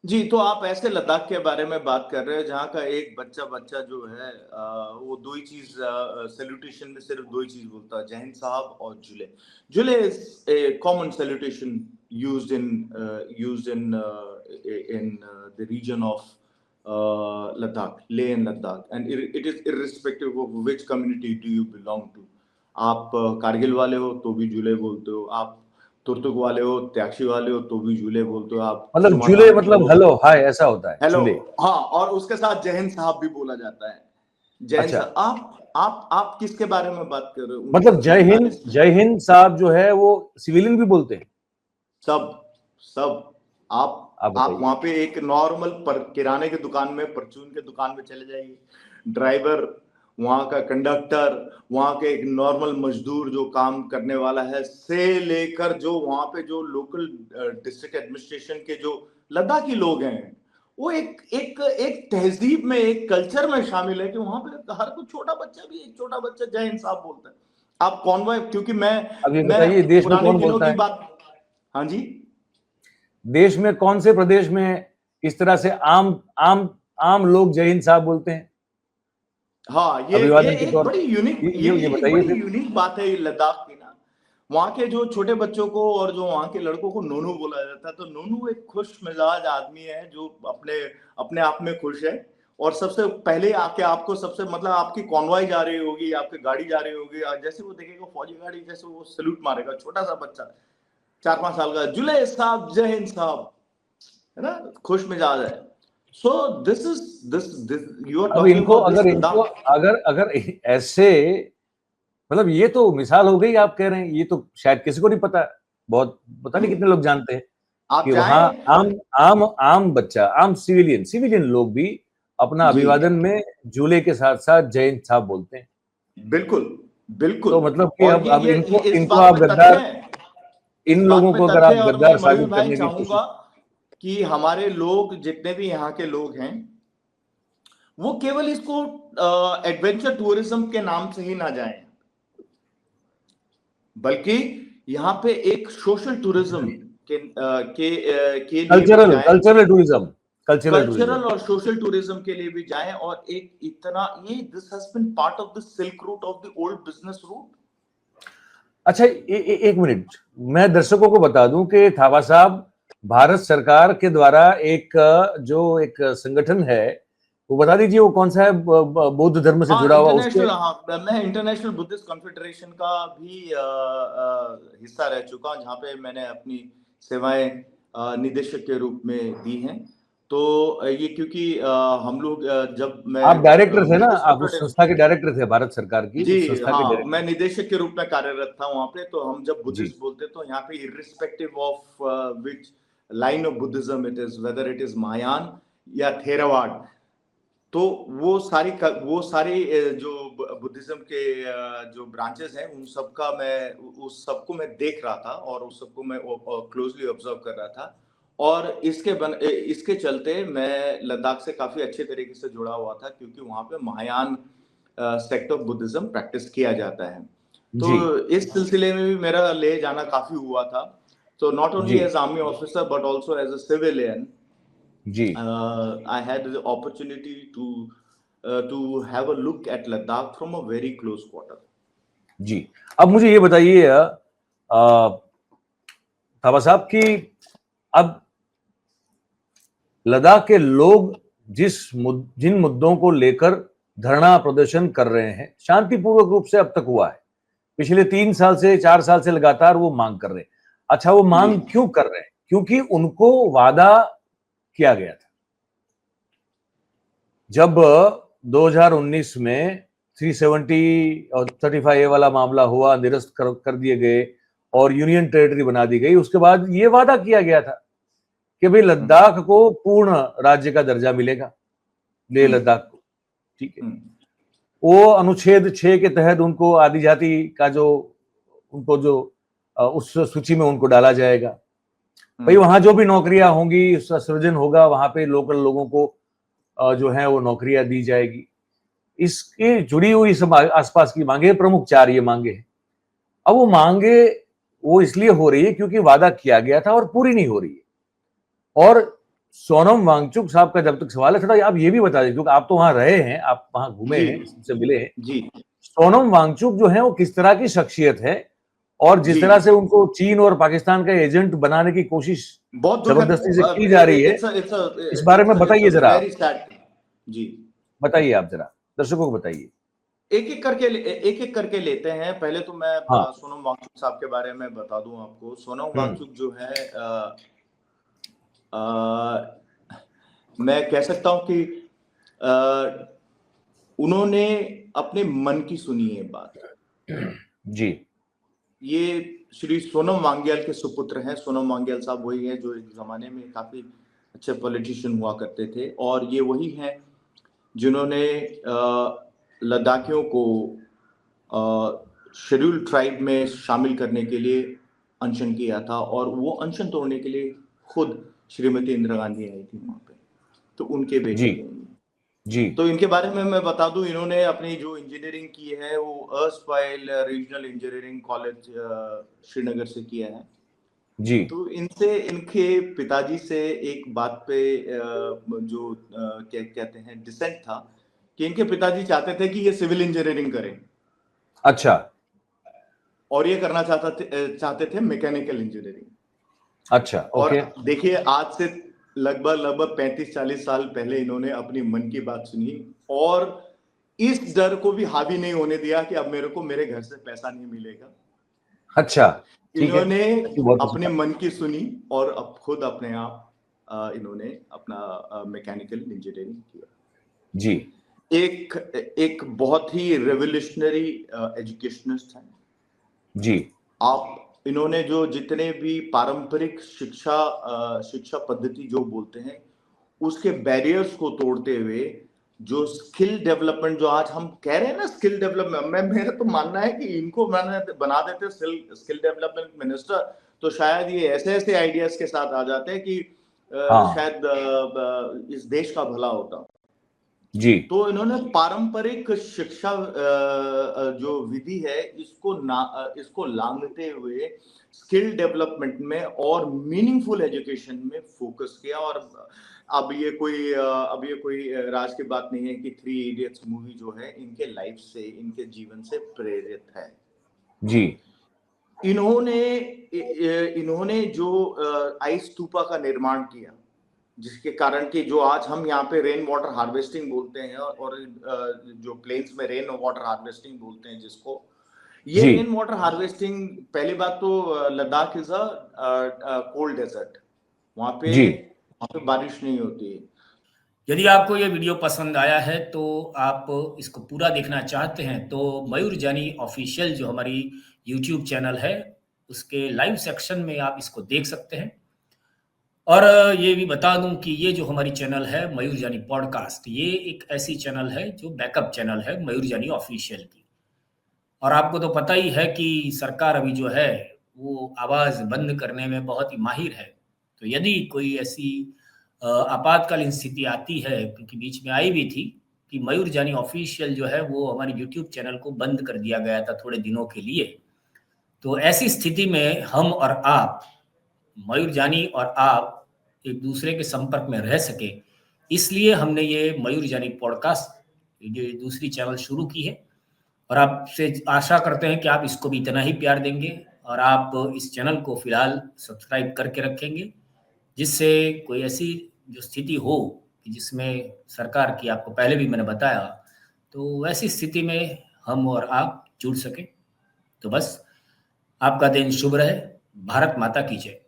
जी, तो आप ऐसे लद्दाख के बारे में बात कर रहे हो जहाँ का एक बच्चा बच्चा जो है वो 2 ही चीज़ सैल्यूटेशन में सिर्फ़ 2 ही चीज़ बोलता है, जय हिंद साहब और जुले। जुले is a common salutation used in used in the region of Ladakh, Leh and Ladakh, and it is irrespective of which community do you belong to. आप कारगिल वाले हो तो भी जुले बोलते हो, आप तुर्तुक वाले हो, त्याक्षी वाले हो तो भी जुले बोलते हो, आप मतलब जुले सुमात्रान के मतलब हो। हेलो हाय ऐसा होता है हेलो, जुले। हाँ, और उसके साथ जय हिंद साहब भी बोला जाता है। जय हिंद अच्छा, साहब। आप किसके बारे में बात कर रहे हो? मतलब उनतालीस। जय हिंद साहब जो है वो सिविलियन भी बोलते हैं? सब सब आप आप आप बताइए। वहां पे एक नॉर्मल पर किराने की दुकान में, परचून के दुकान में चले जाइए, ड्राइवर, वहां का कंडक्टर, वहां के एक नॉर्मल मजदूर जो काम करने वाला है, से लेकर जो वहां पे जो लोकल डिस्ट्रिक्ट एडमिनिस्ट्रेशन के जो लद्दाखी लोग हैं, वो एक एक एक तहजीब में, एक कल्चर में शामिल है कि वहां पे हर कोई छोटा बच्चा भी, एक छोटा बच्चा जय हिंद साहब बोलता है। आप कॉन्वॉय, क्योंकि अब ये मैं बताइए देश में पुराने कौन दिनों बोलता की है? बात। हाँ जी। देश में कौन से प्रदेश में इस तरह से आम आम आम लोग जय हिंद साहब बोलते हैं हाँ, ये अभिवादन के एक तौर बड़ी पे? यूनिक, ये ये एक बताइए बड़ी फिर। यूनिक बात है ये लद्दाख की ना। वहाँ के जो छोटे बच्चों को और जो वहाँ के लड़कों को नोनू बोला जाता है, तो नोनू एक खुश मिजाज आदमी है जो अपने अपने आप में खुश है। और सबसे पहले आके आपको सबसे मतलब आपकी कॉन्वॉय जा रही होगी, आपकी गाड़ी जा रही होगी, जैसे वो देखेगा फौजी गाड़ी, जैसे वो सैल्यूट मारेगा, छोटा सा बच्चा 4-5 साल का, जुले साहब, जय हिंद साहब, है ना, खुश मिजाज है। सो दिस यू आर अब टॉकिंग इनको अबाउट अगर दिस इनको लद्दाख। अगर अगर ऐसे, मतलब ये तो मिसाल हो गई आप कह रहे हैं, ये तो शायद किसी को नहीं पता। बहुत पता नहीं कितने लोग जानते हैं आप कि वहां जाएं। आम आम आम बच्चा, आम सिविलियन सिविलियन लोग भी अपना जी, अभिवादन में जूले के साथ साथ जय हिंद साहब बोलते हैं। बिल्कुल, बिल्कुल। तो मतलब कि और अब ये इनको इस इनको बात आप पे तथ्य गद्दार, है, इन इस बात लोगों पे को अगर तथ्य आप है। और मैं गद्दार मयूर साबित भाई करने की कोशिश। चाहूंगा कि हमारे लोग, जितने भी यहाँ के लोग हैं, वो केवल इसको एडवेंचर टूरिज्म के नाम से ही ना जाएं, बल्कि यहाँ पे एक सोशल टूरिज्म के लिए भी कल्चरल जाएं। Cultural tourism, cultural tourism. Cultural और सोशल टूरिज्म के लिए भी जाएं, और एक इतना, ये this has been part of the silk route of the old business route. अच्छा, एक मिनट, मैं दर्शकों को बता दूं कि थापा साहब भारत सरकार के द्वारा एक जो एक संगठन है, वो बता दीजिए वो कौन सा है, बौद्ध धर्म से हाँ, जुड़ा हुआ उसके। इंटरनेशनल, हाँ, मैं इंटरनेशनल बुद्धिस्ट कॉन्फेडरेशन का भी हिस्सा रह चुका हूँ, जहाँ पे मैंने अपनी सेवाएं निदेशक के रूप में दी हैं। तो ये क्योंकि हम लोग जब आप मैं जब डायरेक्टर थे ना, बुद्धिस्ट आप उस संस्था के डायरेक्टर थे, भारत सरकार की जी, उस संस्था के हाँ, मैं डायरेक्टर। निदेशक के रूप में कार्यरत था वहाँ पे। तो हम जब जी बुद्धिस्ट बोलते तो यहाँ पे irrespective of which line of Buddhism it is, whether it is Mahayana या थेरवाद, तो वो सारी जो बुद्धिज्म के जो ब्रांचेस हैं, उन सबका मैं उस सबको मैं देख रहा था, और उस सबको मैं क्लोजली ऑब्जर्व कर रहा था। और इसके चलते मैं लद्दाख से काफी अच्छे तरीके से जुड़ा हुआ था, क्योंकि वहां पे Mahayana sect of Buddhism practice किया जाता है। तो जी इस सिलसिले में भी मेरा ले जाना काफी हुआ था। So not only ji as army officer but also as a civilian, ji I had the opportunity to have a look at Ladakh from a very close quarter. जी। अब मुझे ये बताइए थापा साहब की, अब लद्दाख के लोग जिन मुद्दों को लेकर धरना प्रदर्शन कर रहे हैं, शांतिपूर्वक रूप से अब तक हुआ है, पिछले 3 साल से 4 साल से लगातार वो मांग कर रहे हैं। अच्छा, वो जी, मांग क्यों कर रहे हैं? क्योंकि उनको वादा किया गया था। जब 2019 में 370 और 35A वाला मामला हुआ, निरस्त कर दिए गए और यूनियन टेरिटरी बना दी गई, उसके बाद ये वादा किया गया था कि भाई लद्दाख को पूर्ण राज्य का दर्जा मिलेगा, लेह लद्दाख को। ठीक है, वो अनुच्छेद 6 के तहत उनको आदिजाति का जो, उनको जो उस सूची में उनको डाला जाएगा। भाई वहां जो भी नौकरियां होंगी, उसका सृजन होगा, वहां पे लोकल लोगों को जो है वो नौकरियां दी जाएगी। इसके जुड़ी हुई सब आसपास की मांगे, प्रमुख 4 ये मांगे हैं। अब वो मांगे वो इसलिए हो रही है क्योंकि वादा किया गया था और पूरी नहीं हो रही है। और सोनम वांगचुक साहब का जब तक सवाल है, थोड़ा आप ये भी बता दें, क्योंकि आप तो वहां रहे हैं, आप वहां घूमे जी हैं, सबसे मिले हैं। जी सोनम वांगचुक जो है वो किस तरह की शख्सियत है, और जिस जी तरह से उनको चीन और पाकिस्तान का एजेंट बनाने की कोशिश बहुत जबरदस्ती से की जा दुखद। रही है, इट्स इस बारे में इट्स बताइए जरा आप। Very sad. जी, बताइए आप जरा, दर्शकों को बताइए। एक एक करके लेते हैं। पहले तो मैं हाँ। सोनम वांगचुक साहब के बारे में बता दूं आपको। सोनम हम्म। वांगचुक जो है अ, मैं कह सकता हूं कि अ, उन्होंने अपने मन की सुनी है बात। जी ये श्री सोनम वांग्याल के सुपुत्र हैं। सोनम वांग्याल साहब वही हैं जो एक जमाने में काफी अच्छे पॉलिटिशियन हुआ करते थे, और ये वही हैं जिन्होंने लद्दाखियों को शेड्यूल ट्राइब में शामिल करने के लिए अनशन किया था, और वो अनशन तोड़ने के लिए खुद श्रीमती इंदिरा गांधी आई थी वहां पे। तो उनके बेटे जी हैं ये। जी तो इनके बारे में मैं बता दूं, इन्होंने अपनी जो इंजीनियरिंग की है वो erstwhile regional engineering college Srinagar से किया है। जी। तो इनसे इनके पिताजी से एक बात पे जो क्या कहते हैं डिसेंट था, कि इनके पिताजी चाहते थे कि ये सिविल इंजीनियरिंग करें, अच्छा और ये करना चाहते थे मैकेनिकल इंजीनियरिंग। अच्छा। और ओके। देखिए, आज से लगभग 35-40 साल पहले इन्होंने अपनी मन की बात सुनी, और इस डर को भी हावी नहीं होने दिया कि अब मेरे को मेरे घर से पैसा नहीं मिलेगा। अच्छा, ठीक है, इन्होंने अच्छी, बहुत अच्छी अपने बात। मन की सुनी, और अब खुद अपने आप इन्होंने अपना मैकेनिकल इंजीनियरिंग किया। जी एक एक बहुत ही रेवोल्यूशनरी एजुकेशनिस्ट हैं। जी आप इन्होंने जो जितने भी पारंपरिक शिक्षा पद्धति जो बोलते हैं, उसके बैरियर्स को तोड़ते हुए जो स्किल डेवलपमेंट, जो आज हम कह रहे हैं ना स्किल डेवलपमेंट, मैं मेरा तो मानना है कि इनको बना देते स्किल डेवलपमेंट मिनिस्टर, तो शायद ये ऐसे ऐसे आइडियाज के साथ आ जाते हैं कि हाँ शायद इस देश का भला होता। जी तो इन्होंने पारंपरिक शिक्षा जो विधि है इसको लांघते हुए स्किल डेवलपमेंट में और मीनिंगफुल एजुकेशन में फोकस किया। और अब ये कोई राज की बात नहीं है कि थ्री इडियट्स मूवी जो है इनके लाइफ से, इनके जीवन से प्रेरित है। जी इन्होंने इन्होंने जो आई स्तूपा का निर्माण किया, जिसके कारण कि जो आज हम यहाँ पे रेन वाटर हार्वेस्टिंग बोलते हैं, और जो प्लेन्स में रेन वाटर हार्वेस्टिंग बोलते हैं जिसको, ये जी रेन वाटर हार्वेस्टिंग, पहली बात तो Ladakh is a cold desert. जी वहाँ पे बारिश नहीं होती है। यदि आपको ये वीडियो पसंद आया है तो आप इसको पूरा देखना चाहते हैं तो मयूर जानी ऑफिशियल जो हमारी यूट्यूब चैनल है उसके लाइव सेक्शन में आप इसको देख सकते हैं। और ये भी बता दूं कि ये जो हमारी चैनल है मयूर जानी पॉडकास्ट, ये एक ऐसी चैनल है जो बैकअप चैनल है मयूर जानी ऑफिशियल की। और आपको तो पता ही है कि सरकार अभी जो है वो आवाज़ बंद करने में बहुत ही माहिर है। तो यदि कोई ऐसी आपातकालीन स्थिति आती है, क्योंकि बीच में आई भी थी कि मयूर जानी ऑफिशियल जो है वो हमारी यूट्यूब चैनल को बंद कर दिया गया था थोड़े दिनों के लिए। तो ऐसी स्थिति में हम और आप, मयूर जानी और आप, एक दूसरे के संपर्क में रह सके, इसलिए हमने ये मयूर जानी पॉडकास्ट ये दूसरी चैनल शुरू की है। और आपसे आशा करते हैं कि आप इसको भी इतना ही प्यार देंगे और आप इस चैनल को फिलहाल सब्सक्राइब करके रखेंगे, जिससे कोई ऐसी जो स्थिति हो कि जिसमें सरकार की, आपको पहले भी मैंने बताया, तो वैसी स्थिति में हम और आप जुड़ सकें। तो बस आपका दिन शुभ रहे। भारत माता की जय।